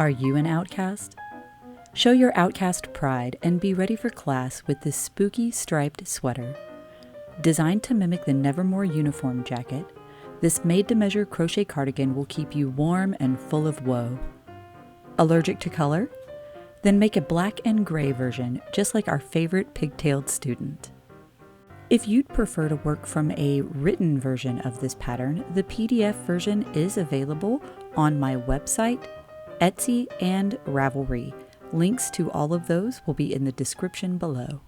Are you an outcast? Show your outcast pride and be ready for class with this spooky striped sweater. Designed to mimic the Nevermore uniform jacket, this made-to-measure crochet cardigan will keep you warm and full of woe. Allergic to color? Then make a black and gray version, just like our favorite pigtailed student. If you'd prefer to work from a written version of this pattern, the PDF version is available on my website, Etsy, and Ravelry. Links to all of those will be in the description below.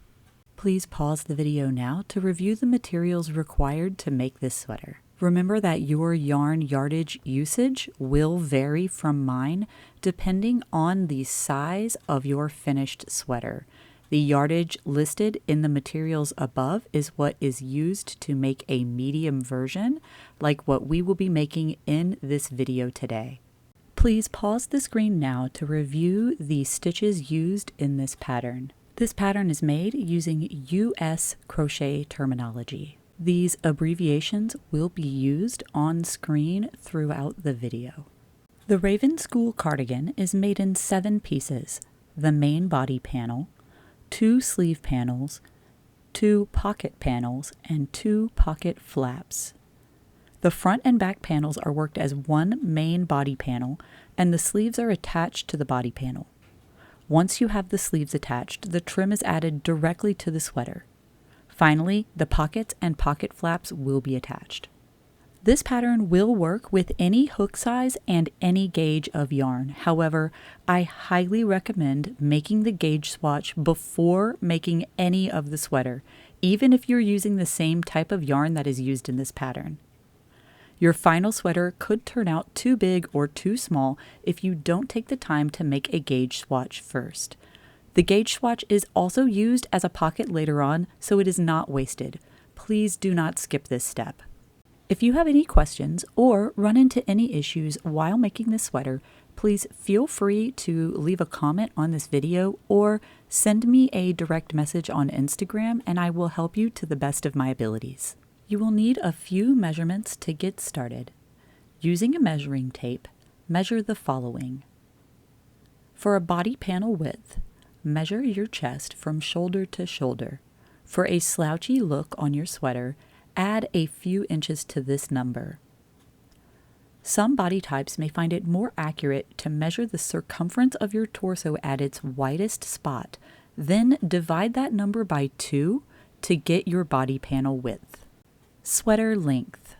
Please pause the video now to review the materials required to make this sweater. Remember that your yarn yardage usage will vary from mine depending on the size of your finished sweater. The yardage listed in the materials above is what is used to make a medium version, like what we will be making in this video today. Please pause the screen now to review the stitches used in this pattern. This pattern is made using US crochet terminology. These abbreviations will be used on screen throughout the video. The Raven School Cardigan is made in 7 pieces: the main body panel, 2 sleeve panels, 2 pocket panels, and 2 pocket flaps. The front and back panels are worked as one main body panel, and the sleeves are attached to the body panel. Once you have the sleeves attached, the trim is added directly to the sweater. Finally, the pockets and pocket flaps will be attached. This pattern will work with any hook size and any gauge of yarn. However, I highly recommend making the gauge swatch before making any of the sweater, even if you're using the same type of yarn that is used in this pattern. Your final sweater could turn out too big or too small if you don't take the time to make a gauge swatch first. The gauge swatch is also used as a pocket later on, so it is not wasted. Please do not skip this step. If you have any questions or run into any issues while making this sweater, please feel free to leave a comment on this video or send me a direct message on Instagram and I will help you to the best of my abilities. You will need a few measurements to get started. Using a measuring tape, measure the following. For a body panel width, measure your chest from shoulder to shoulder. For a slouchy look on your sweater, add a few inches to this number. Some body types may find it more accurate to measure the circumference of your torso at its widest spot, then divide that number by 2 to get your body panel width. Sweater length.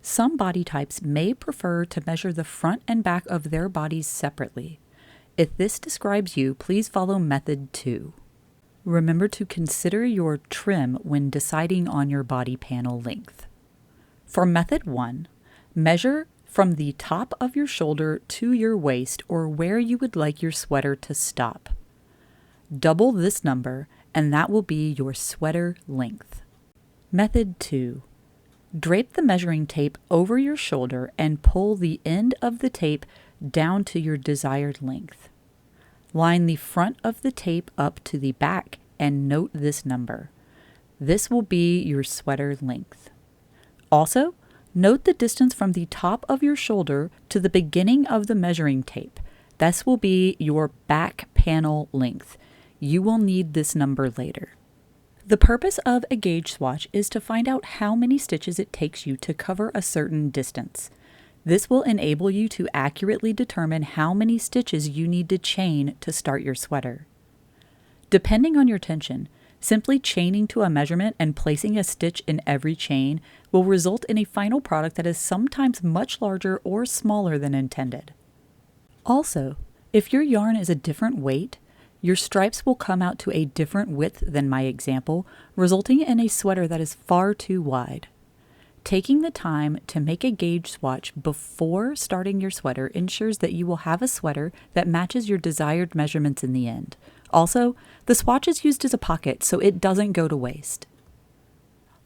Some body types may prefer to measure the front and back of their bodies separately. If this describes you, please follow method 2. Remember to consider your trim when deciding on your body panel length. For method 1, measure from the top of your shoulder to your waist or where you would like your sweater to stop. Double this number and that will be your sweater length. Method 2. Drape the measuring tape over your shoulder and pull the end of the tape down to your desired length. Line the front of the tape up to the back and note this number. This will be your sweater length. Also, note the distance from the top of your shoulder to the beginning of the measuring tape. This will be your back panel length. You will need this number later. The purpose of a gauge swatch is to find out how many stitches it takes you to cover a certain distance. This will enable you to accurately determine how many stitches you need to chain to start your sweater. Depending on your tension, simply chaining to a measurement and placing a stitch in every chain will result in a final product that is sometimes much larger or smaller than intended. Also, if your yarn is a different weight, your stripes will come out to a different width than my example, resulting in a sweater that is far too wide. Taking the time to make a gauge swatch before starting your sweater ensures that you will have a sweater that matches your desired measurements in the end. Also, the swatch is used as a pocket, so it doesn't go to waste.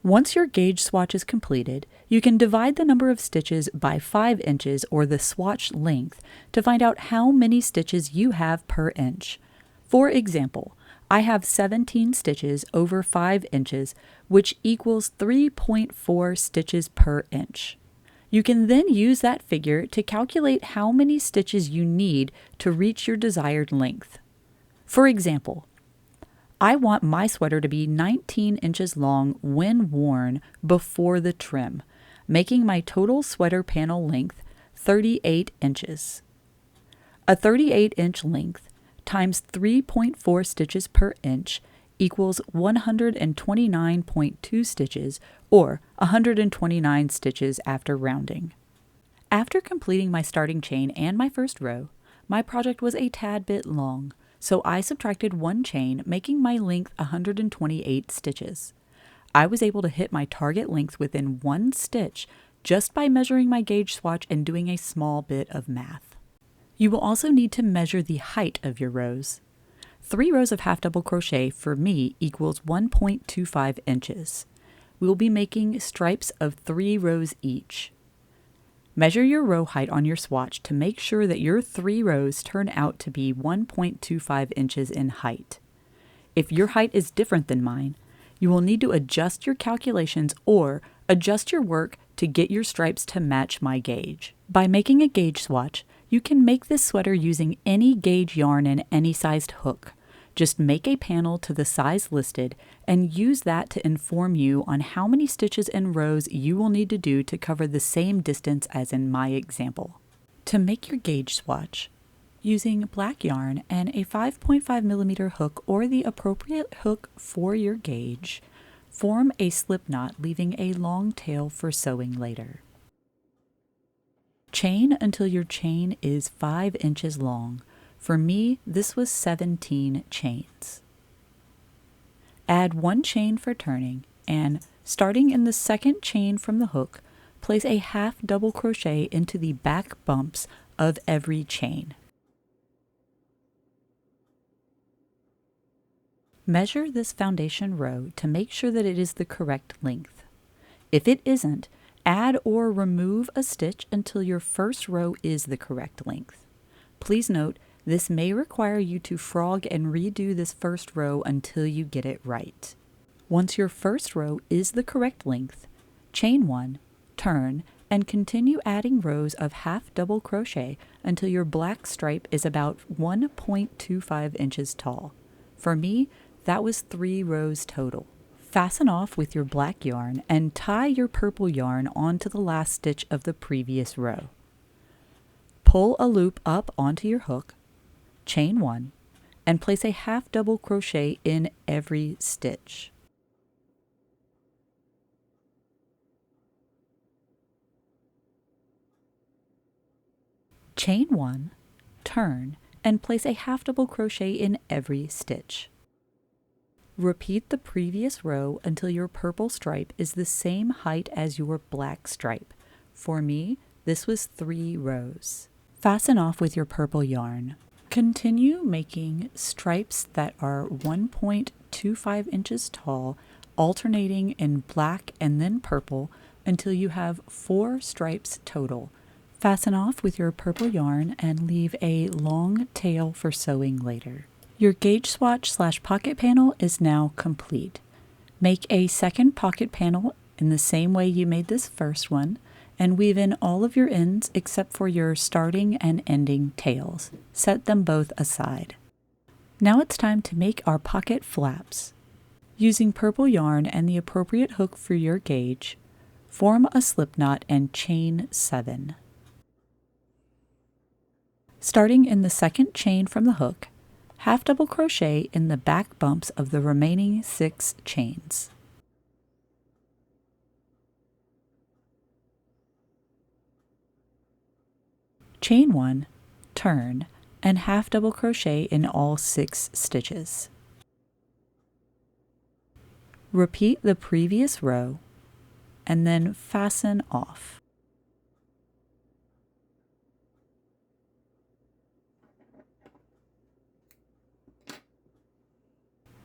Once your gauge swatch is completed, you can divide the number of stitches by 5 inches or the swatch length to find out how many stitches you have per inch. For example, I have 17 stitches over 5 inches, which equals 3.4 stitches per inch. You can then use that figure to calculate how many stitches you need to reach your desired length. For example, I want my sweater to be 19 inches long when worn before the trim, making my total sweater panel length 38 inches. A 38-inch length times 3.4 stitches per inch equals 129.2 stitches, or 129 stitches after rounding. After completing my starting chain and my first row, my project was a tad bit long, so I subtracted one chain, making my length 128 stitches. I was able to hit my target length within one stitch just by measuring my gauge swatch and doing a small bit of math. You will also need to measure the height of your rows. 3 rows of half double crochet for me equals 1.25 inches. We will be making stripes of 3 rows each. Measure your row height on your swatch to make sure that your 3 rows turn out to be 1.25 inches in height. If your height is different than mine, you will need to adjust your calculations or adjust your work to get your stripes to match my gauge. By making a gauge swatch, you can make this sweater using any gauge yarn and any sized hook. Just make a panel to the size listed and use that to inform you on how many stitches and rows you will need to do to cover the same distance as in my example. To make your gauge swatch, using black yarn and a 5.5mm hook or the appropriate hook for your gauge, form a slip knot, leaving a long tail for sewing later. Chain until your chain is 5 inches long. For me, this was 17 chains. Add 1 chain for turning, and starting in the second chain from the hook, place a half double crochet into the back bumps of every chain. Measure this foundation row to make sure that it is the correct length. If it isn't, add or remove a stitch until your first row is the correct length. Please note, this may require you to frog and redo this first row until you get it right. Once your first row is the correct length, chain 1, turn, and continue adding rows of half double crochet until your black stripe is about 1.25 inches tall. For me, that was 3 rows total. Fasten off with your black yarn and tie your purple yarn onto the last stitch of the previous row. Pull a loop up onto your hook, chain 1, and place a half double crochet in every stitch. Chain 1, turn, and place a half double crochet in every stitch. Repeat the previous row until your purple stripe is the same height as your black stripe. For me, this was 3 rows. Fasten off with your purple yarn. Continue making stripes that are 1.25 inches tall, alternating in black and then purple until you have 4 stripes total. Fasten off with your purple yarn and leave a long tail for sewing later. Your gauge swatch / pocket panel is now complete. Make a second pocket panel in the same way you made this first one, and weave in all of your ends except for your starting and ending tails. Set them both aside. Now it's time to make our pocket flaps. Using purple yarn and the appropriate hook for your gauge, form a slip knot and chain 7. Starting in the second chain from the hook, half double crochet in the back bumps of the remaining 6 chains. Chain 1, turn, and half double crochet in all 6 stitches. Repeat the previous row and then fasten off.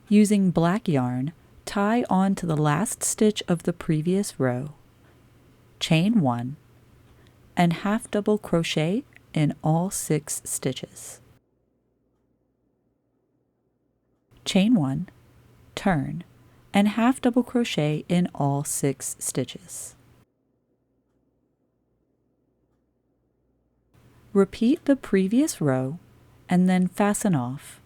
Using black yarn, tie on to the last stitch of the previous row, chain 1, and half double crochet in all 6 stitches. Chain 1, turn, and half double crochet in all 6 stitches. Repeat the previous row and then fasten off.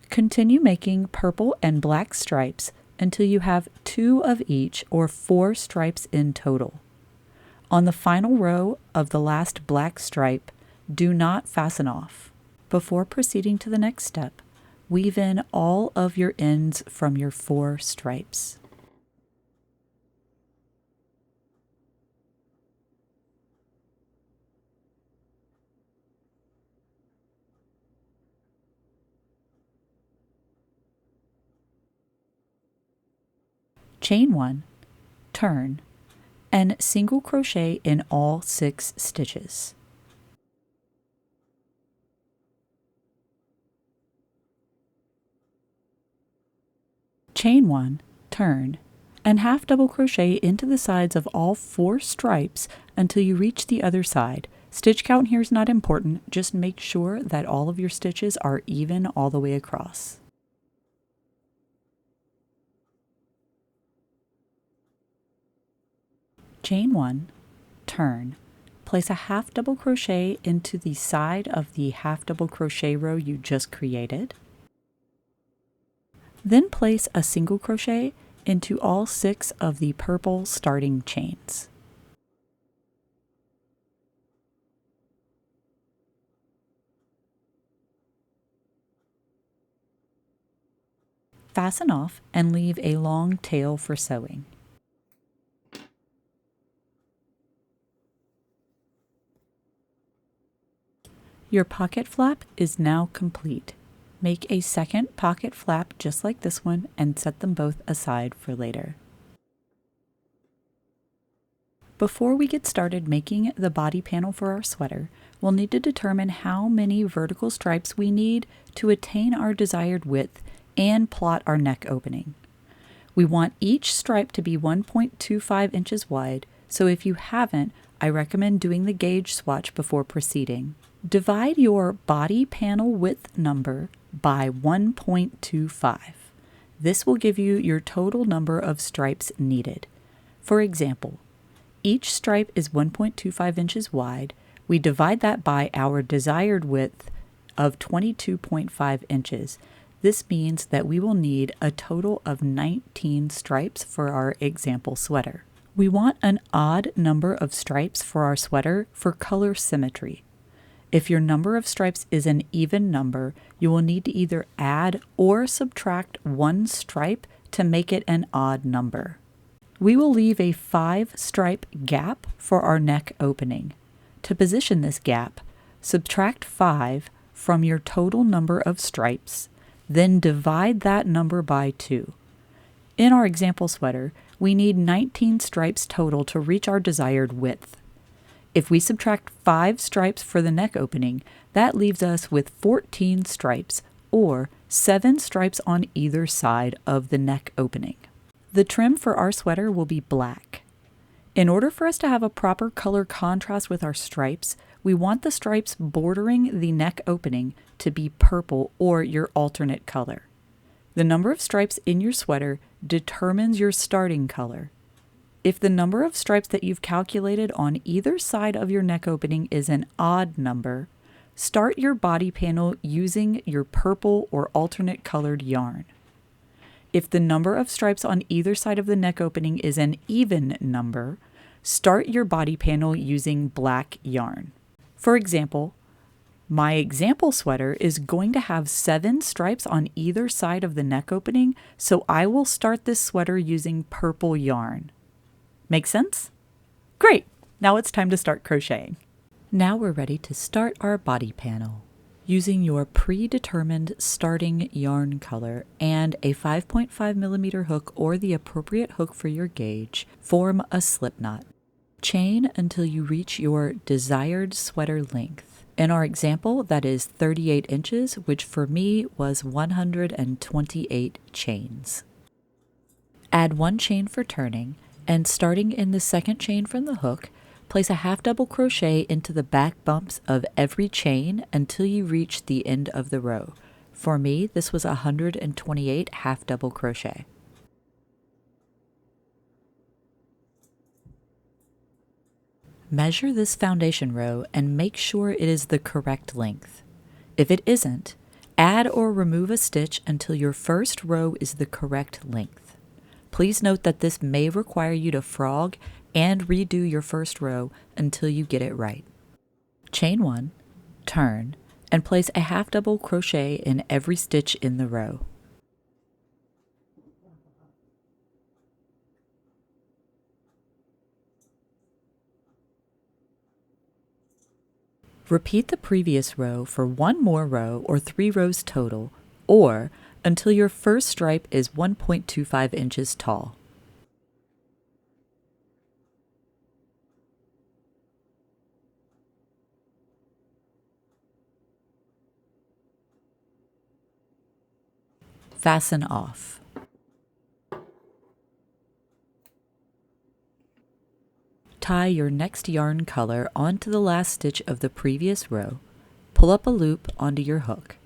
Continue making purple and black stripes until you have 2 of each or 4 stripes in total. On the final row of the last black stripe, do not fasten off. Before proceeding to the next step, weave in all of your ends from your 4 stripes. Chain 1, turn, and single crochet in all 6 stitches. Chain 1, turn, and half double crochet into the sides of all 4 stripes until you reach the other side. Stitch count here is not important, just make sure that all of your stitches are even all the way across. Chain 1, turn, place a half double crochet into the side of the half double crochet row you just created. Then place a single crochet into all 6 of the purple starting chains. Fasten off and leave a long tail for sewing. Your pocket flap is now complete. Make a second pocket flap just like this one and set them both aside for later. Before we get started making the body panel for our sweater, we'll need to determine how many vertical stripes we need to attain our desired width and plot our neck opening. We want each stripe to be 1.25 inches wide, so if you haven't, I recommend doing the gauge swatch before proceeding. Divide your body panel width number by 1.25. This will give you your total number of stripes needed. For example, each stripe is 1.25 inches wide. We divide that by our desired width of 22.5 inches. This means that we will need a total of 19 stripes for our example sweater. We want an odd number of stripes for our sweater for color symmetry. If your number of stripes is an even number, you will need to either add or subtract 1 stripe to make it an odd number. We will leave a 5-stripe gap for our neck opening. To position this gap, subtract 5 from your total number of stripes, then divide that number by 2. In our example sweater, we need 19 stripes total to reach our desired width. If we subtract 5 stripes for the neck opening, that leaves us with 14 stripes, or 7 stripes on either side of the neck opening. The trim for our sweater will be black. In order for us to have a proper color contrast with our stripes, we want the stripes bordering the neck opening to be purple or your alternate color. The number of stripes in your sweater determines your starting color. If the number of stripes that you've calculated on either side of your neck opening is an odd number, start your body panel using your purple or alternate colored yarn. If the number of stripes on either side of the neck opening is an even number, start your body panel using black yarn. For example, my example sweater is going to have 7 stripes on either side of the neck opening, so I will start this sweater using purple yarn. Make sense? Great! Now it's time to start crocheting. Now we're ready to start our body panel. Using your predetermined starting yarn color and a 5.5mm hook or the appropriate hook for your gauge, form a slip knot. Chain until you reach your desired sweater length. In our example, that is 38 inches, which for me was 128 chains. Add 1 chain for turning, and starting in the second chain from the hook, place a half double crochet into the back bumps of every chain until you reach the end of the row. For me, this was 128 half double crochet. Measure this foundation row and make sure it is the correct length. If it isn't, add or remove a stitch until your first row is the correct length. Please note that this may require you to frog and redo your first row until you get it right. Chain 1, turn, and place a half double crochet in every stitch in the row. Repeat the previous row for one more row or 3 rows total, or until your first stripe is 1.25 inches tall. Fasten off. Tie your next yarn color onto the last stitch of the previous row, pull up a loop onto your hook.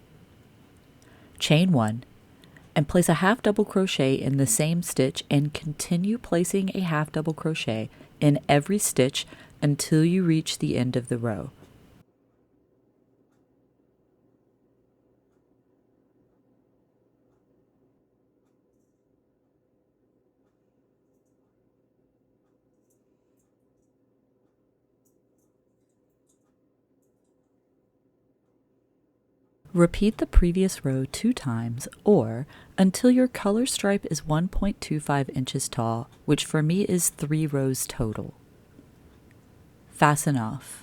Chain 1, and place a half double crochet in the same stitch and continue placing a half double crochet in every stitch until you reach the end of the row. Repeat the previous row 2 times or until your color stripe is 1.25 inches tall, which for me is 3 rows total. Fasten off.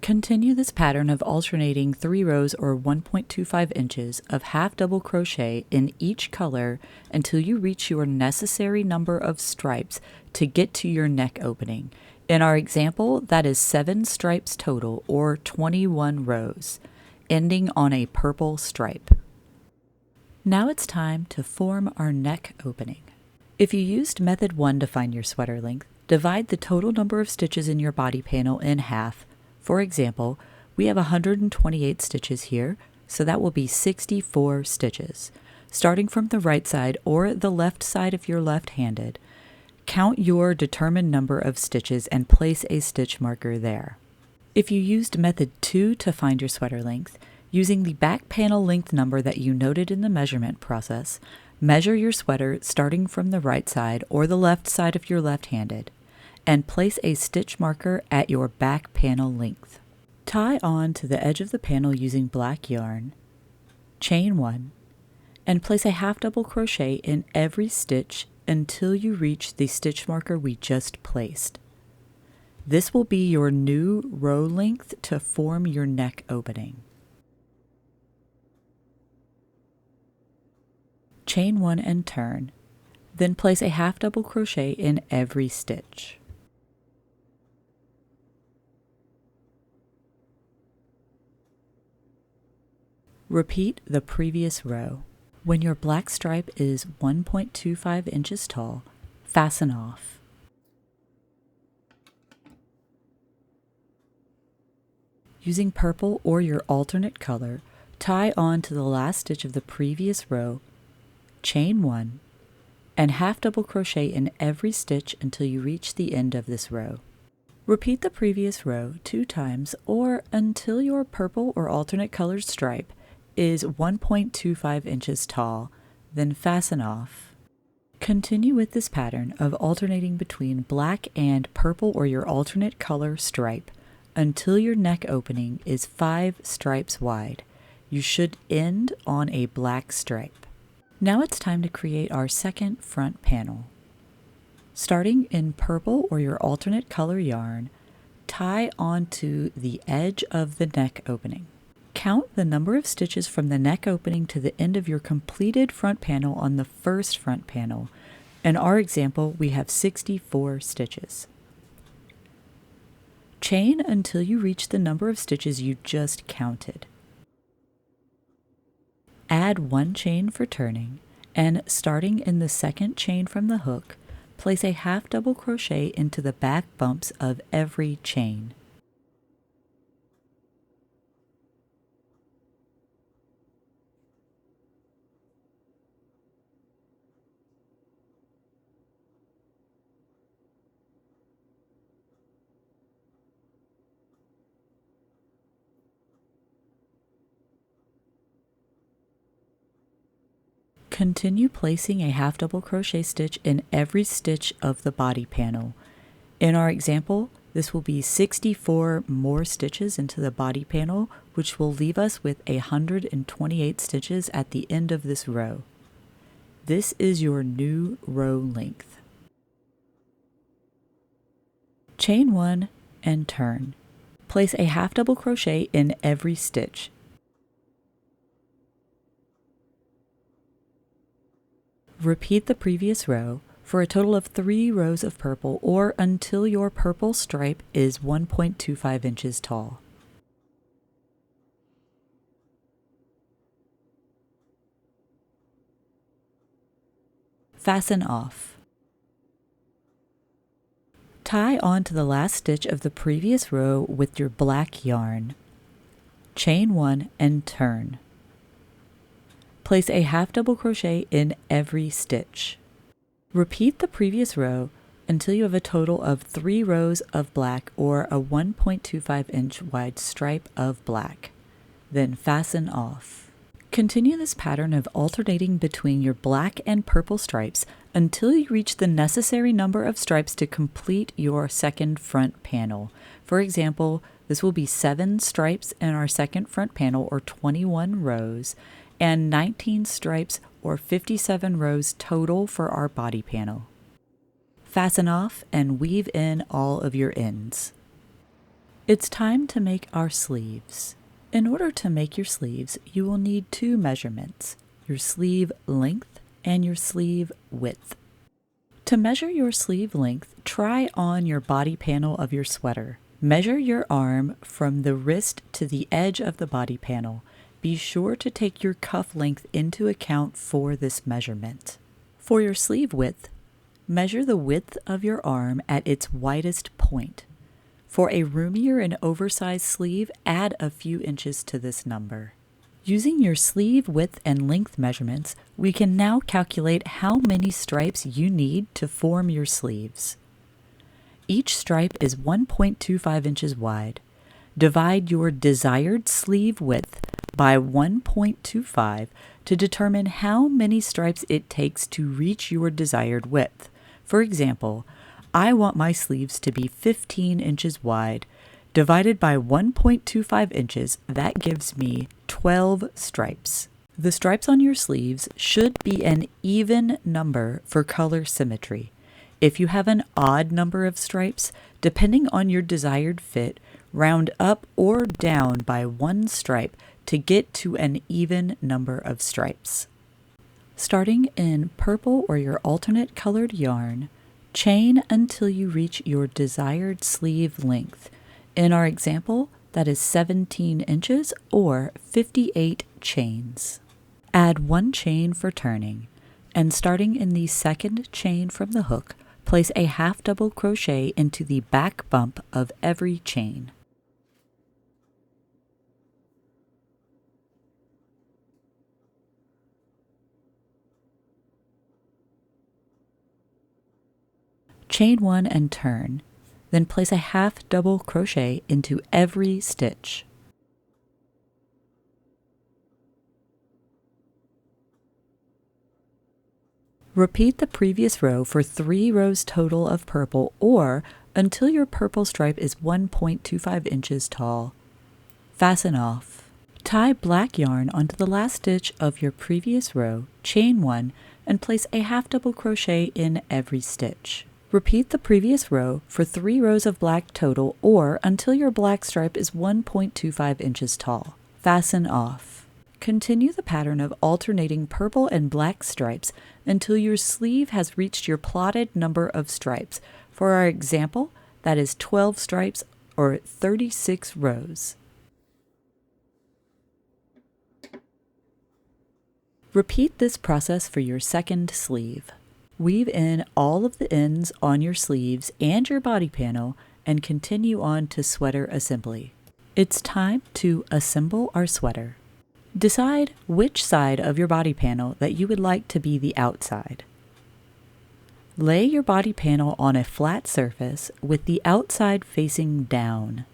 Continue this pattern of alternating 3 rows or 1.25 inches of half double crochet in each color until you reach your necessary number of stripes to get to your neck opening. In our example, that is 7 stripes total or 21 rows, ending on a purple stripe. Now it's time to form our neck opening. If you used method 1 to find your sweater length, divide the total number of stitches in your body panel in half. For example, we have 128 stitches here, so that will be 64 stitches. Starting from the right side or the left side if you're left-handed, count your determined number of stitches and place a stitch marker there. If you used method 2 to find your sweater length, using the back panel length number that you noted in the measurement process, measure your sweater starting from the right side or the left side if you're left-handed, and place a stitch marker at your back panel length. Tie on to the edge of the panel using black yarn, chain 1, and place a half double crochet in every stitch until you reach the stitch marker we just placed. This will be your new row length to form your neck opening. Chain 1 and turn, then place a half double crochet in every stitch. Repeat the previous row. When your black stripe is 1.25 inches tall, fasten off. Using purple or your alternate color, tie on to the last stitch of the previous row, chain 1, and half double crochet in every stitch until you reach the end of this row. Repeat the previous row 2 times or until your purple or alternate colored stripe is 1.25 inches tall, then fasten off. Continue with this pattern of alternating between black and purple or your alternate color stripe until your neck opening is 5 stripes wide. You should end on a black stripe. Now it's time to create our second front panel. Starting in purple or your alternate color yarn, tie onto the edge of the neck opening. Count the number of stitches from the neck opening to the end of your completed front panel on the first front panel. In our example, we have 64 stitches. Chain until you reach the number of stitches you just counted. Add 1 chain for turning And starting in the second chain from the hook, place a half double crochet into the back bumps of every chain. Continue placing a half double crochet stitch in every stitch of the body panel. In our example, this will be 64 more stitches into the body panel, which will leave us with 128 stitches at the end of this row. This is your new row length. Chain 1 and turn. Place a half double crochet in every stitch. Repeat the previous row for a total of 3 rows of purple, or until your purple stripe is 1.25 inches tall. Fasten off. Tie on to the last stitch of the previous row with your black yarn. Chain 1 and turn. Place a half double crochet in every stitch. Repeat the previous row until you have a total of 3 rows of black, or a 1.25 inch wide stripe of black. Then fasten off. Continue this pattern of alternating between your black and purple stripes until you reach the necessary number of stripes to complete your second front panel. For example, this will be 7 stripes in our second front panel, or 21 rows, and 19 stripes, or 57 rows total for our body panel. Fasten off and weave in all of your ends. It's time to make our sleeves. In order to make your sleeves, you will need 2 measurements: your sleeve length and your sleeve width. To measure your sleeve length, try on your body panel of your sweater. Measure your arm from the wrist to the edge of the body panel. Be sure to take your cuff length into account for this measurement. For your sleeve width, measure the width of your arm at its widest point. For a roomier and oversized sleeve, add a few inches to this number. Using your sleeve width and length measurements, we can now calculate how many stripes you need to form your sleeves. Each stripe is 1.25 inches wide. Divide your desired sleeve width by 1.25 to determine how many stripes it takes to reach your desired width. For example, I want my sleeves to be 15 inches wide. Divided by 1.25 inches, that gives me 12 stripes. The stripes on your sleeves should be an even number for color symmetry. If you have an odd number of stripes, depending on your desired fit, round up or down by 1 stripe to get to an even number of stripes. Starting in purple or your alternate colored yarn, chain until you reach your desired sleeve length. In our example, that is 17 inches or 58 chains. Add 1 chain for turning, and starting in the second chain from the hook, place a half double crochet into the back bump of every chain. Chain 1 and turn, then place a half double crochet into every stitch. Repeat the previous row for 3 rows total of purple, or until your purple stripe is 1.25 inches tall. Fasten off. Tie black yarn onto the last stitch of your previous row, chain 1, and place a half double crochet in every stitch. Repeat the previous row for 3 rows of black total, or until your black stripe is 1.25 inches tall. Fasten off. Continue the pattern of alternating purple and black stripes until your sleeve has reached your plotted number of stripes. For our example, that is 12 stripes or 36 rows. Repeat this process for your second sleeve. Weave in all of the ends on your sleeves and your body panel and continue on to sweater assembly. It's time to assemble our sweater. Decide which side of your body panel that you would like to be the outside. Lay your body panel on a flat surface with the outside facing down.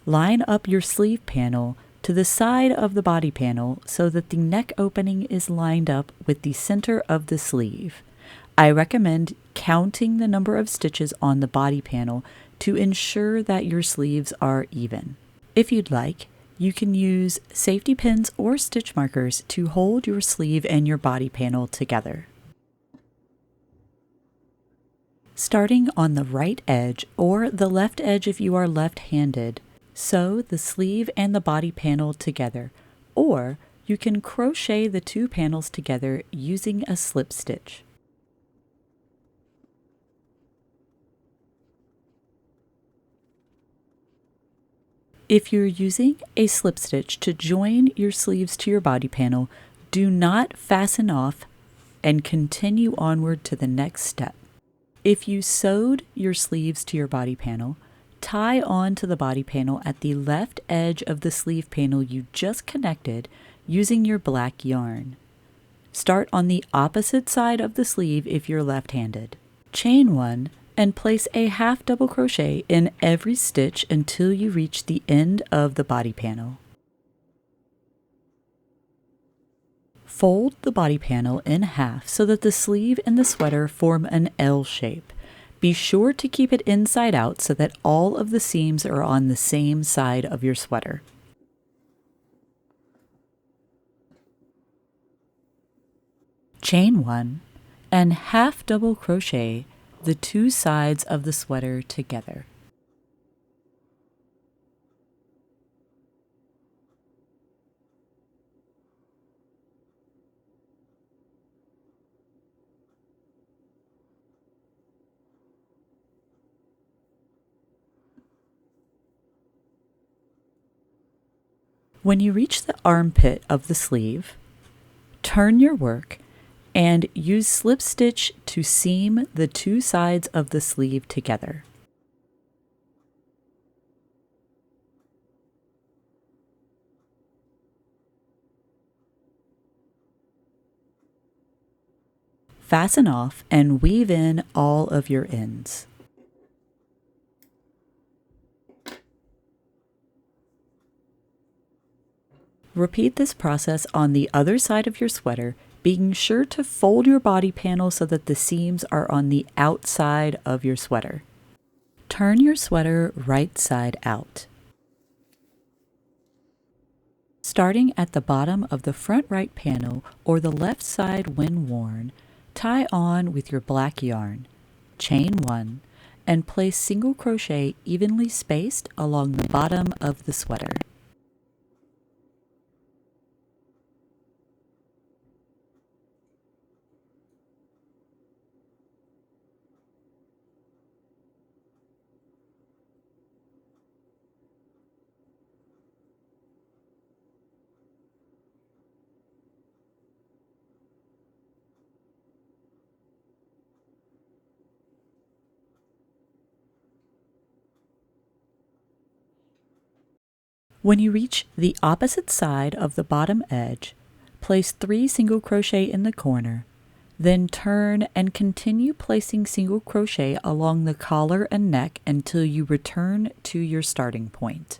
Line up your sleeve panel to the side of the body panel so that the neck opening is lined up with the center of the sleeve. I recommend counting the number of stitches on the body panel to ensure that your sleeves are even. If you'd like, you can use safety pins or stitch markers to hold your sleeve and your body panel together. Starting on the right edge or the left edge if you are left-handed, sew the sleeve and the body panel together, or you can crochet the two panels together using a slip stitch. If you're using a slip stitch to join your sleeves to your body panel, do not fasten off and continue onward to the next step. If you sewed your sleeves to your body panel, tie on to the body panel at the left edge of the sleeve panel you just connected using your black yarn. Start on the opposite side of the sleeve if you're left-handed. Chain one and place a half double crochet in every stitch until you reach the end of the body panel. Fold the body panel in half so that the sleeve and the sweater form an L shape. Be sure to keep it inside out so that all of the seams are on the same side of your sweater. Chain one and half double crochet the two sides of the sweater together. When you reach the armpit of the sleeve, turn your work and use slip stitch to seam the two sides of the sleeve together. Fasten off and weave in all of your ends. Repeat this process on the other side of your sweater, being sure to fold your body panel so that the seams are on the outside of your sweater. Turn your sweater right side out. Starting at the bottom of the front right panel or the left side when worn, tie on with your black yarn, chain one, and place single crochet evenly spaced along the bottom of the sweater. When you reach the opposite side of the bottom edge, place 3 single crochet in the corner, then turn and continue placing single crochet along the collar and neck until you return to your starting point.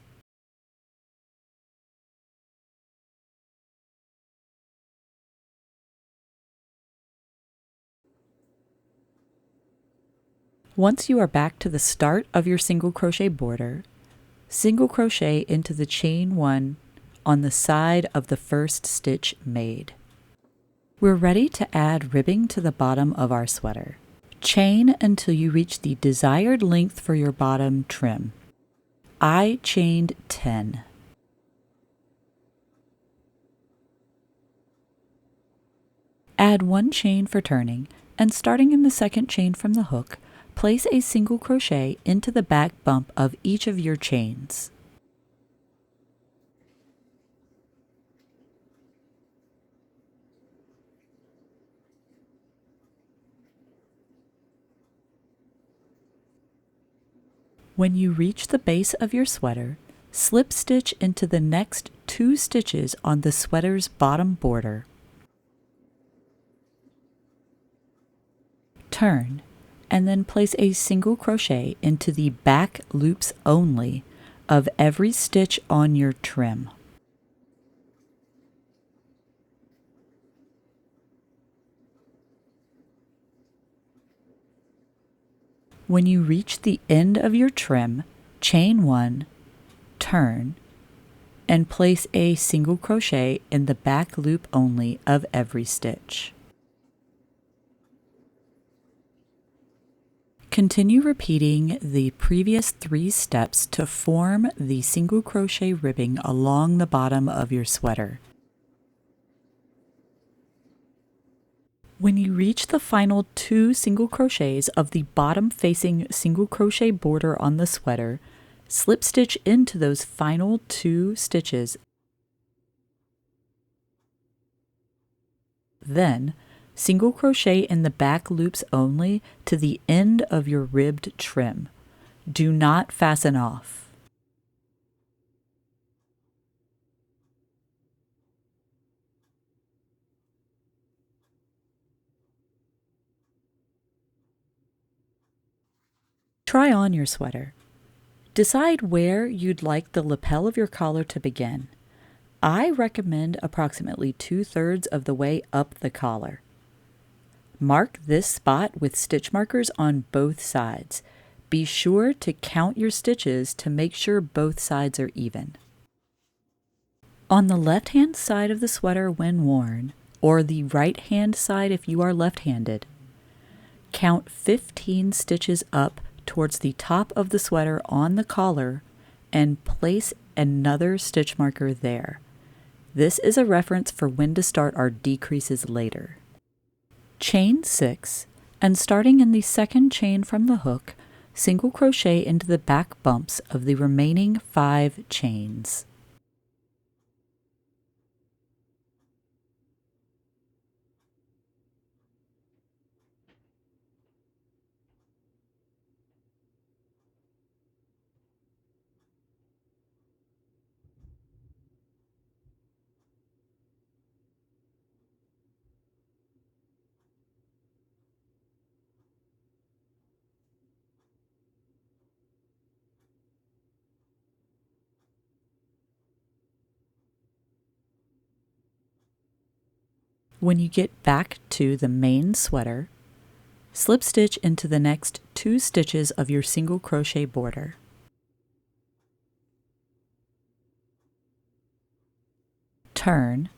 Once you are back to the start of your single crochet border, single crochet into the chain one on the side of the first stitch made. We're ready to add ribbing to the bottom of our sweater. Chain until you reach the desired length for your bottom trim. I chained 10. Add 1 chain for turning, and starting in the second chain from the hook, place a single crochet into the back bump of each of your chains. When you reach the base of your sweater, slip stitch into the next 2 stitches on the sweater's bottom border. Turn, and then place a single crochet into the back loops only of every stitch on your trim. When you reach the end of your trim, chain 1, turn, and place a single crochet in the back loop only of every stitch. Continue repeating the previous 3 steps to form the single crochet ribbing along the bottom of your sweater. When you reach the final 2 single crochets of the bottom facing single crochet border on the sweater, slip stitch into those final 2 stitches. Then, single crochet in the back loops only to the end of your ribbed trim. Do not fasten off. Try on your sweater. Decide where you'd like the lapel of your collar to begin. I recommend approximately 2/3 of the way up the collar. Mark this spot with stitch markers on both sides. Be sure to count your stitches to make sure both sides are even. On the left-hand side of the sweater when worn, or the right-hand side if you are left-handed, count 15 stitches up towards the top of the sweater on the collar and place another stitch marker there. This is a reference for when to start our decreases later. Chain 6, and starting in the second chain from the hook, single crochet into the back bumps of the remaining 5 chains. When you get back to the main sweater, slip stitch into the next 2 stitches of your single crochet border. Turn,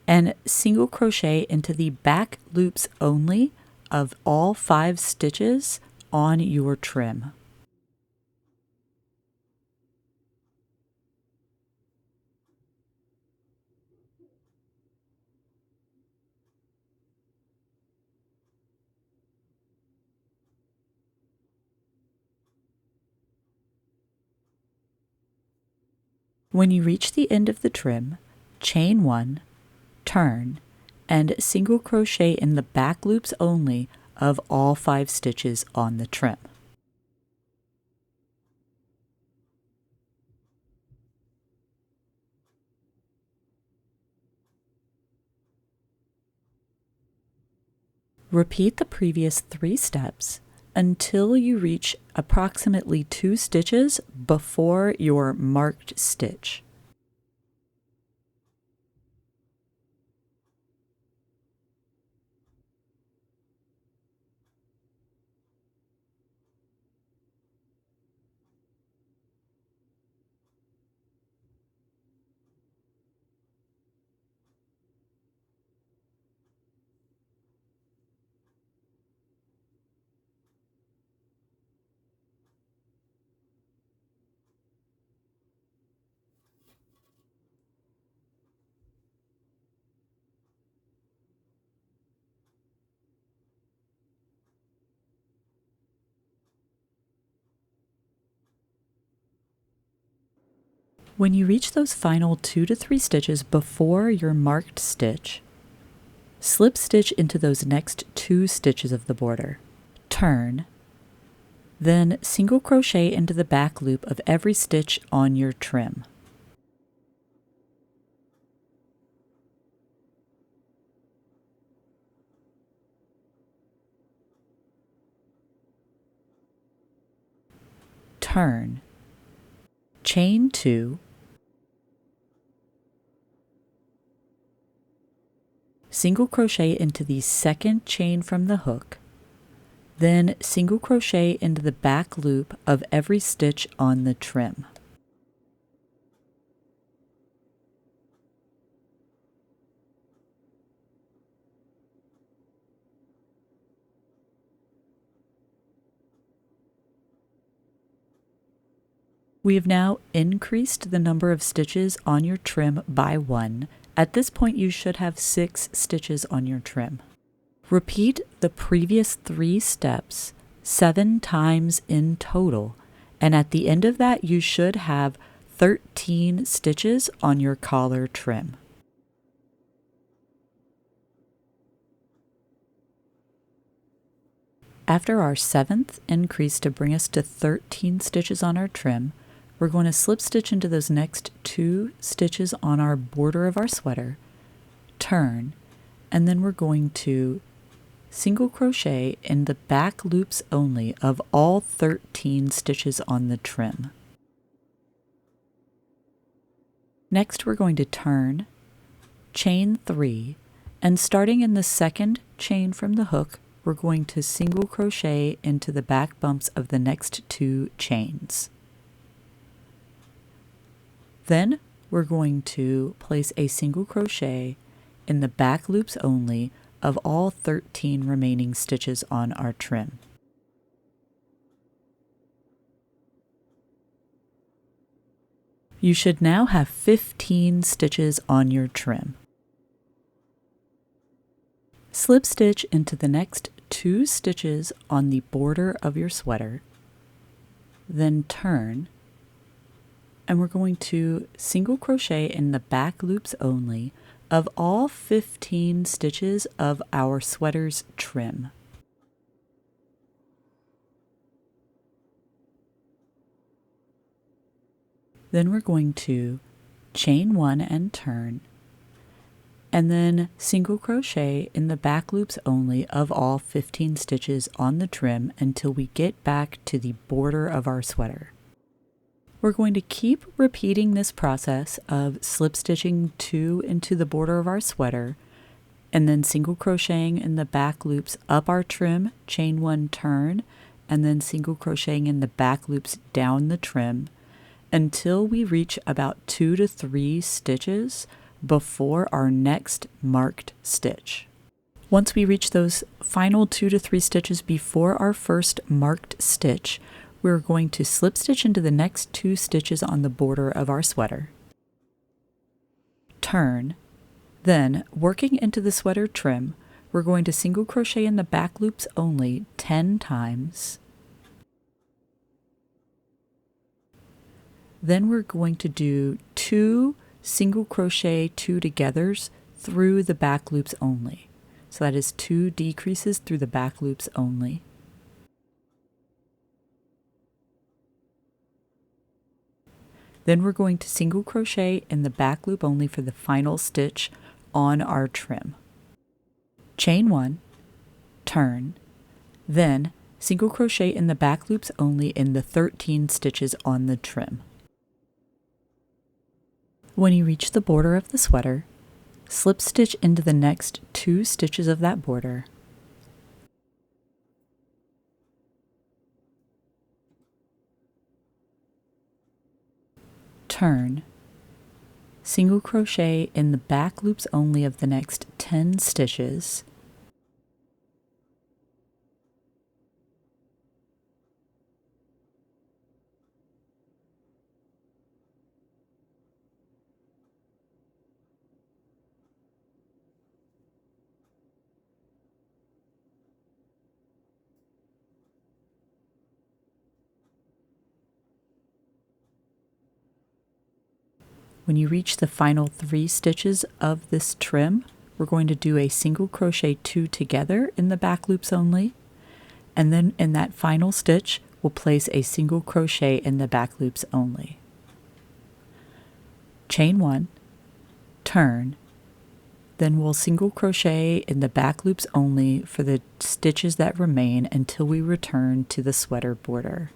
and single crochet into the back loops only of all 5 stitches on your trim. When you reach the end of the trim, chain 1, turn, and single crochet in the back loops only of all 5 stitches on the trim. Repeat the previous 3 steps until you reach approximately 2 stitches before your marked stitch. When you reach those final 2 to 3 stitches before your marked stitch, slip stitch into those next 2 stitches of the border. Turn, Then single crochet into the back loop of every stitch on your trim. Turn, chain 2, single crochet into the second chain from the hook, then single crochet into the back loop of every stitch on the trim. We have now increased the number of stitches on your trim by 1. At this point, you should have 6 stitches on your trim. Repeat the previous 3 steps 7 times in total, and at the end of that, you should have 13 stitches on your collar trim. After our 7th increase to bring us to 13 stitches on our trim, we're going to slip stitch into those next 2 stitches on our border of our sweater, turn, and then we're going to single crochet in the back loops only of all 13 stitches on the trim. Next, we're going to turn, chain 3, and starting in the second chain from the hook, we're going to single crochet into the back bumps of the next 2 chains. Then we're going to place a single crochet in the back loops only of all 13 remaining stitches on our trim. You should now have 15 stitches on your trim. Slip stitch into the next 2 stitches on the border of your sweater, then turn, and we're going to single crochet in the back loops only of all 15 stitches of our sweater's trim. Then we're going to chain 1 and turn, and then single crochet in the back loops only of all 15 stitches on the trim until we get back to the border of our sweater. We're going to keep repeating this process of slip stitching 2 into the border of our sweater, and then single crocheting in the back loops up our trim, chain 1, turn, and then single crocheting in the back loops down the trim until we reach about 2 to 3 stitches before our next marked stitch. Once we reach those final 2 to 3 stitches before our first marked stitch, we're going to slip stitch into the next 2 stitches on the border of our sweater, turn, then working into the sweater trim, we're going to single crochet in the back loops only 10 times. Then we're going to do 2 single crochet 2 togethers through the back loops only. So that is 2 decreases through the back loops only. Then we're going to single crochet in the back loop only for the final stitch on our trim. Chain 1, turn, then single crochet in the back loops only in the 13 stitches on the trim. When you reach the border of the sweater, slip stitch into the next 2 stitches of that border, turn, single crochet in the back loops only of the next 10 stitches, when you reach the final 3 stitches of this trim, we're going to do a single crochet 2 together in the back loops only, and then in that final stitch we'll place a single crochet in the back loops only. Chain 1, turn, then we'll single crochet in the back loops only for the stitches that remain until we return to the sweater border.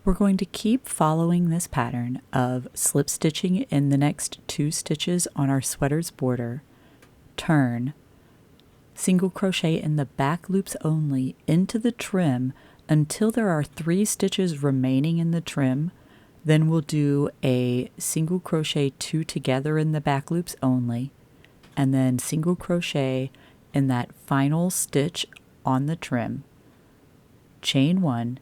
We're going to keep following this pattern of slip stitching in the next 2 stitches on our sweater's border, turn, single crochet in the back loops only into the trim until there are 3 stitches remaining in the trim. Then we'll do a single crochet 2 together in the back loops only, and then single crochet in that final stitch on the trim, chain 1,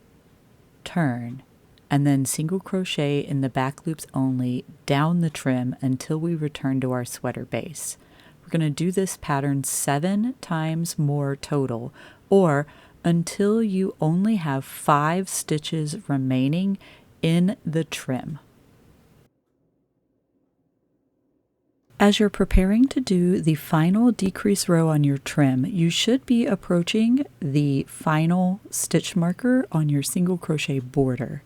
turn, and then single crochet in the back loops only down the trim until we return to our sweater base. We're going to do this pattern 7 times more total, or until you only have 5 stitches remaining in the trim. As you're preparing to do the final decrease row on your trim, you should be approaching the final stitch marker on your single crochet border.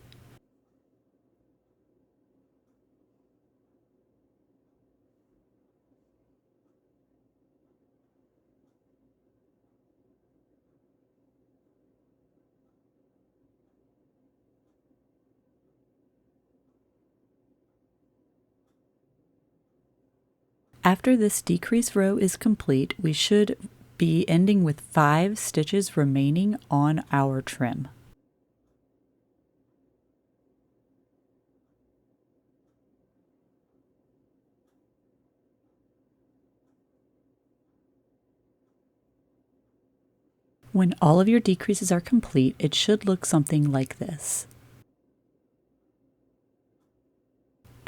After this decrease row is complete, we should be ending with 5 stitches remaining on our trim. When all of your decreases are complete, it should look something like this.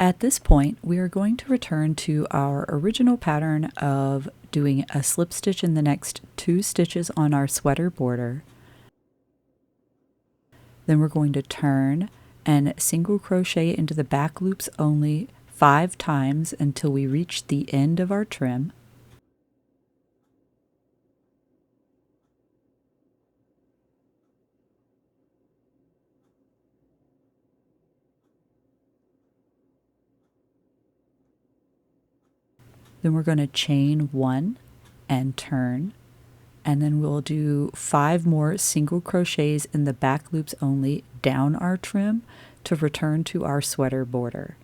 At this point, we are going to return to our original pattern of doing a slip stitch in the next 2 stitches on our sweater border. Then we're going to turn and single crochet into the back loops only 5 times until we reach the end of our trim. Then we're going to chain 1 and turn, and then we'll do 5 more single crochets in the back loops only down our trim to return to our sweater border.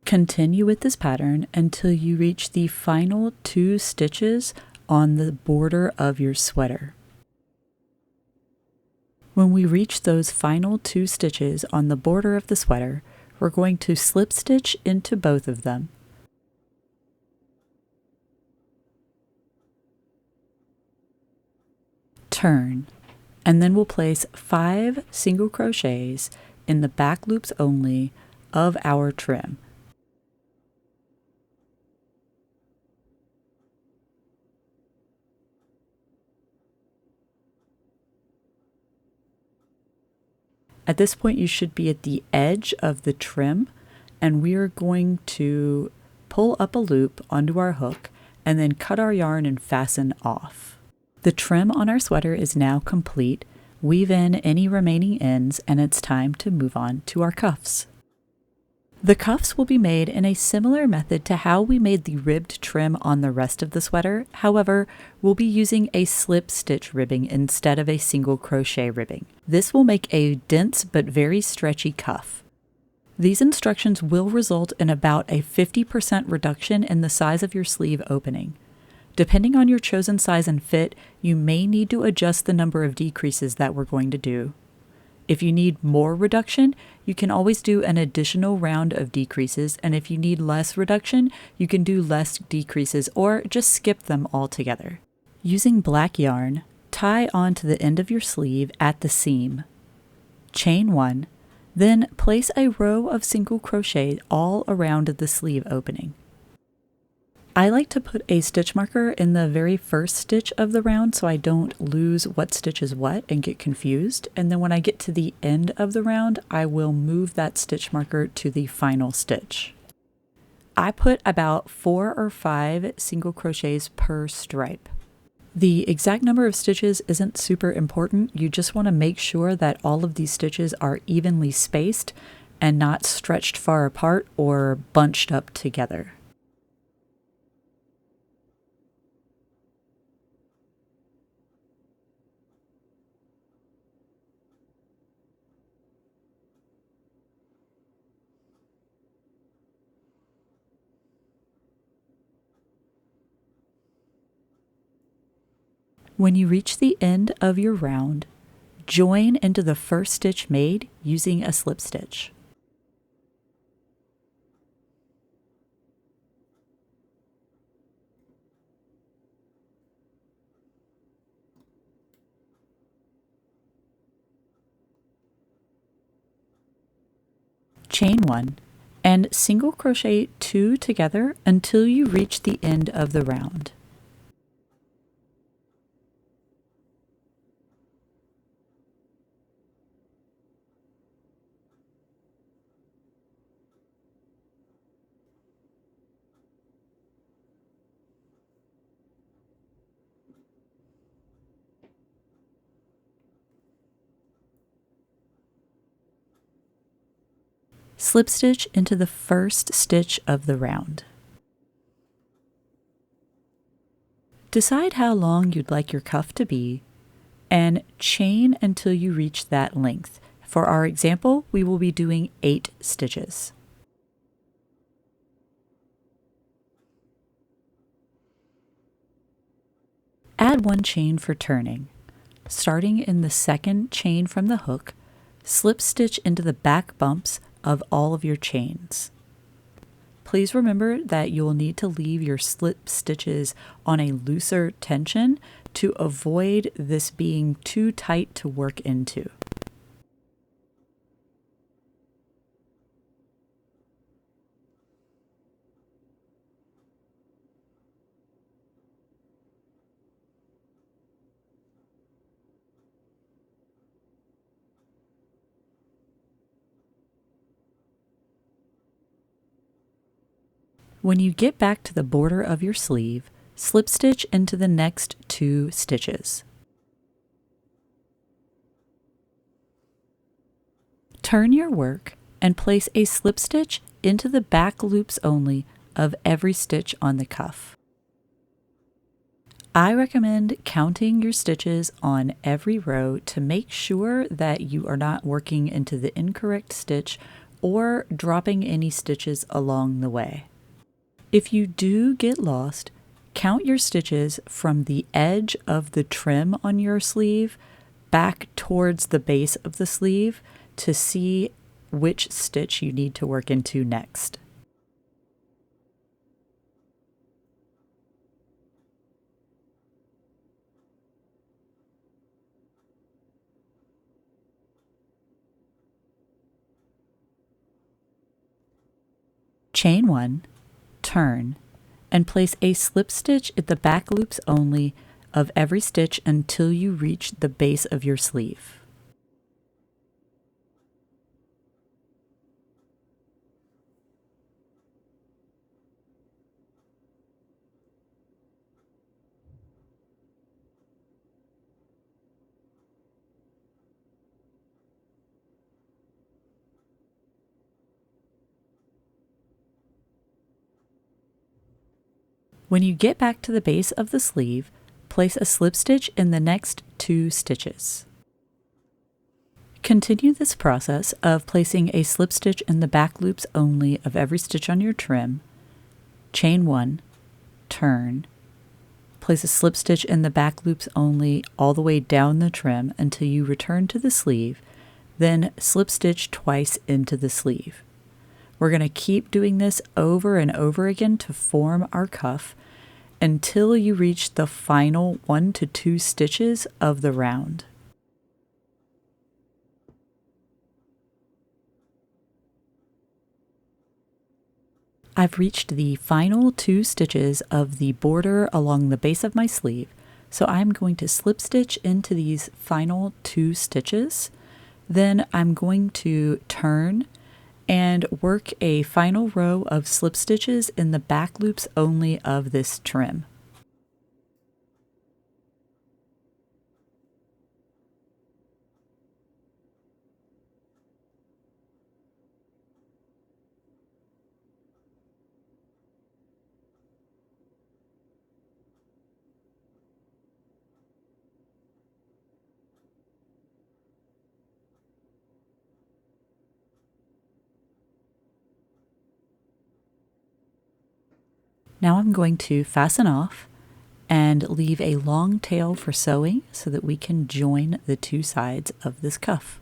Continue with this pattern until you reach the final 2 stitches on the border of your sweater. When we reach those final 2 stitches on the border of the sweater, we're going to slip stitch into both of them. Turn, and then we'll place 5 single crochets in the back loops only of our trim. At this point, you should be at the edge of the trim, and we are going to pull up a loop onto our hook and then cut our yarn and fasten off. The trim on our sweater is now complete. Weave in any remaining ends, and it's time to move on to our cuffs. The cuffs will be made in a similar method to how we made the ribbed trim on the rest of the sweater. However, we'll be using a slip stitch ribbing instead of a single crochet ribbing. This will make a dense but very stretchy cuff. These instructions will result in about a 50% reduction in the size of your sleeve opening. Depending on your chosen size and fit, you may need to adjust the number of decreases that we're going to do. If you need more reduction, you can always do an additional round of decreases, and if you need less reduction, you can do less decreases or just skip them altogether. Using black yarn, tie onto the end of your sleeve at the seam. Chain 1, then place a row of single crochet all around the sleeve opening. I like to put a stitch marker in the very first stitch of the round so I don't lose what stitch is what and get confused, and then when I get to the end of the round, I will move that stitch marker to the final stitch. I put about 4 or 5 single crochets per stripe. The exact number of stitches isn't super important. You just want to make sure that all of these stitches are evenly spaced and not stretched far apart or bunched up together. When you reach the end of your round, join into the first stitch made using a slip stitch. Chain 1 and single crochet 2 together until you reach the end of the round. Slip stitch into the first stitch of the round. Decide how long you'd like your cuff to be and chain until you reach that length. For our example, we will be doing 8 stitches. Add 1 chain for turning. Starting in the second chain from the hook, slip stitch into the back bumps of all of your chains. Please remember that you will need to leave your slip stitches on a looser tension to avoid this being too tight to work into. When you get back to the border of your sleeve, slip stitch into the next 2 stitches. Turn your work and place a slip stitch into the back loops only of every stitch on the cuff. I recommend counting your stitches on every row to make sure that you are not working into the incorrect stitch or dropping any stitches along the way. If you do get lost, count your stitches from the edge of the trim on your sleeve back towards the base of the sleeve to see which stitch you need to work into next. Chain 1, turn, and place a slip stitch at the back loops only of every stitch until you reach the base of your sleeve. When you get back to the base of the sleeve, place a slip stitch in the next 2 stitches. Continue this process of placing a slip stitch in the back loops only of every stitch on your trim, chain 1, turn, place a slip stitch in the back loops only all the way down the trim until you return to the sleeve, then slip stitch twice into the sleeve. We're going to keep doing this over and over again to form our cuff, until you reach the final 1 to 2 stitches of the round. I've reached the final 2 stitches of the border along the base of my sleeve, so I'm going to slip stitch into these final 2 stitches. Then I'm going to turn and work a final row of slip stitches in the back loops only of this trim. Now I'm going to fasten off and leave a long tail for sewing so that we can join the 2 sides of this cuff.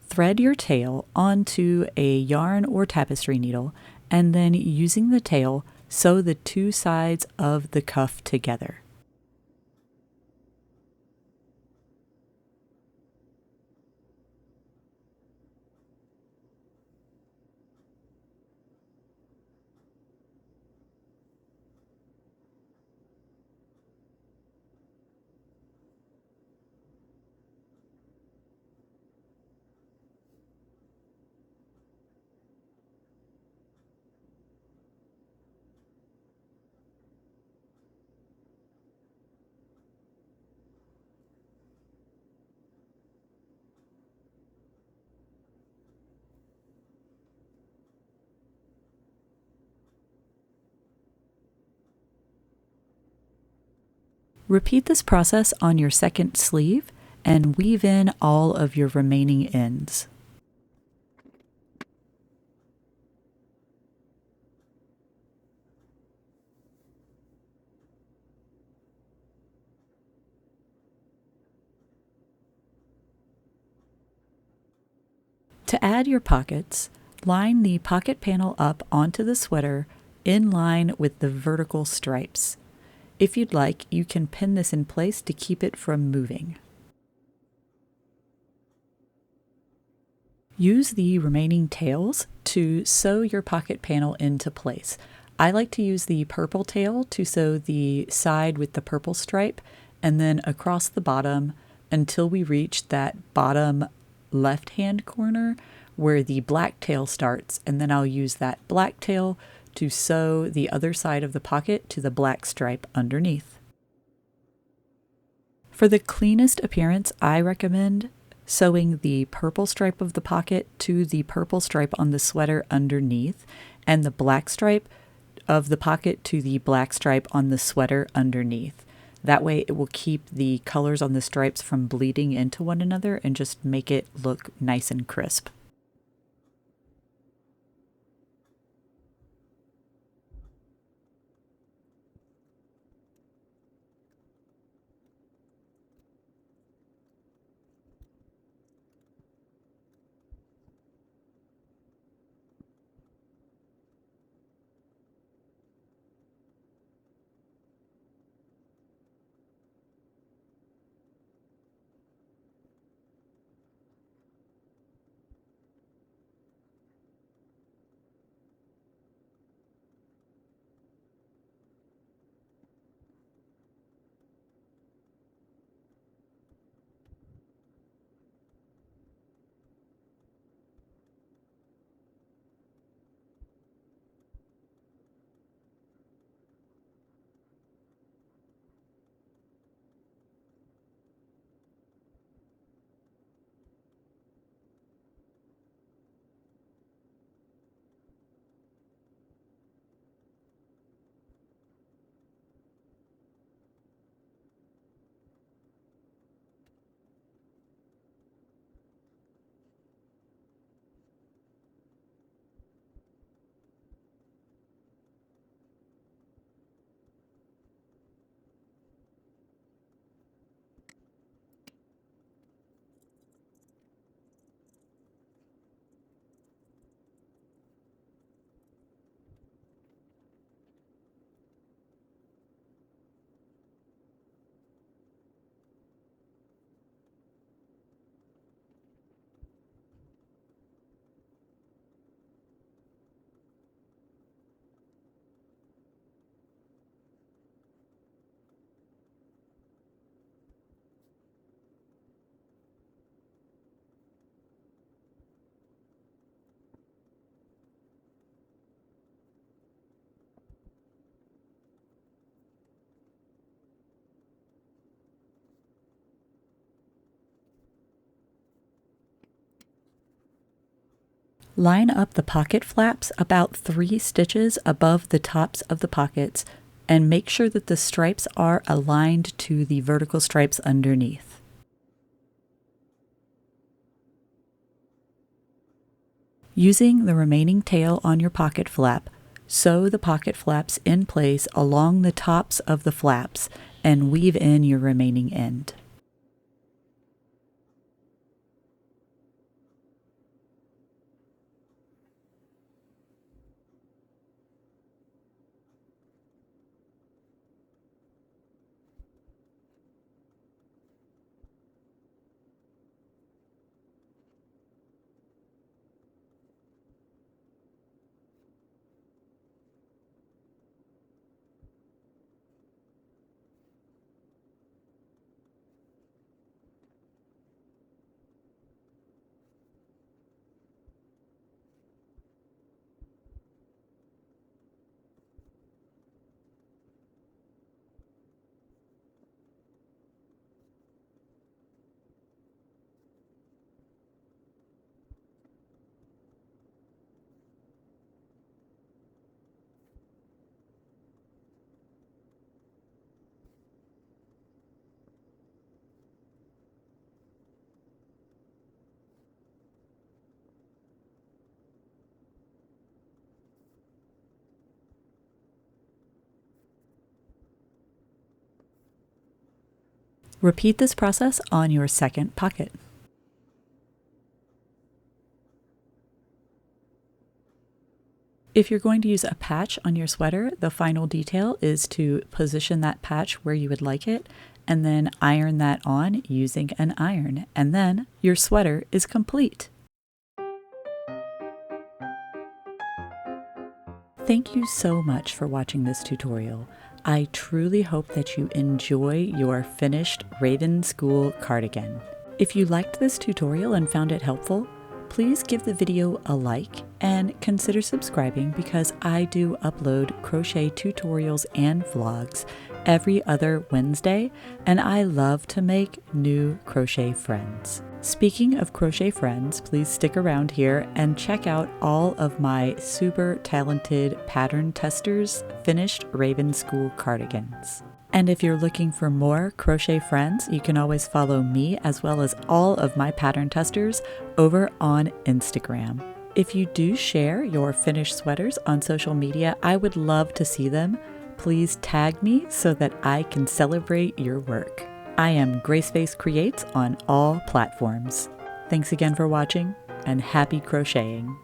Thread your tail onto a yarn or tapestry needle, and then using the tail, sew the 2 sides of the cuff together. Repeat this process on your second sleeve and weave in all of your remaining ends. To add your pockets, line the pocket panel up onto the sweater in line with the vertical stripes. If you'd like, you can pin this in place to keep it from moving. Use the remaining tails to sew your pocket panel into place. I like to use the purple tail to sew the side with the purple stripe and then across the bottom until we reach that bottom left-hand corner where the black tail starts, and then I'll use that black tail to sew the other side of the pocket to the black stripe underneath. For the cleanest appearance, I recommend sewing the purple stripe of the pocket to the purple stripe on the sweater underneath, and the black stripe of the pocket to the black stripe on the sweater underneath. That way it will keep the colors on the stripes from bleeding into one another and just make it look nice and crisp. Line up the pocket flaps about 3 stitches above the tops of the pockets and make sure that the stripes are aligned to the vertical stripes underneath. Using the remaining tail on your pocket flap, sew the pocket flaps in place along the tops of the flaps and weave in your remaining end. Repeat this process on your second pocket. If you're going to use a patch on your sweater, the final detail is to position that patch where you would like it and then iron that on using an iron, and then your sweater is complete. Thank you so much for watching this tutorial. I truly hope that you enjoy your finished Raven School cardigan. If you liked this tutorial and found it helpful, please give the video a like and consider subscribing because I do upload crochet tutorials and vlogs every other Wednesday, and I love to make new crochet friends. Speaking of crochet friends, please stick around here and check out all of my super talented pattern testers' finished Raven School cardigans. And if you're looking for more crochet friends, you can always follow me as well as all of my pattern testers over on Instagram. If you do share your finished sweaters on social media, I would love to see them. Please tag me so that I can celebrate your work. I am Graceface Creates on all platforms. Thanks again for watching, and happy crocheting!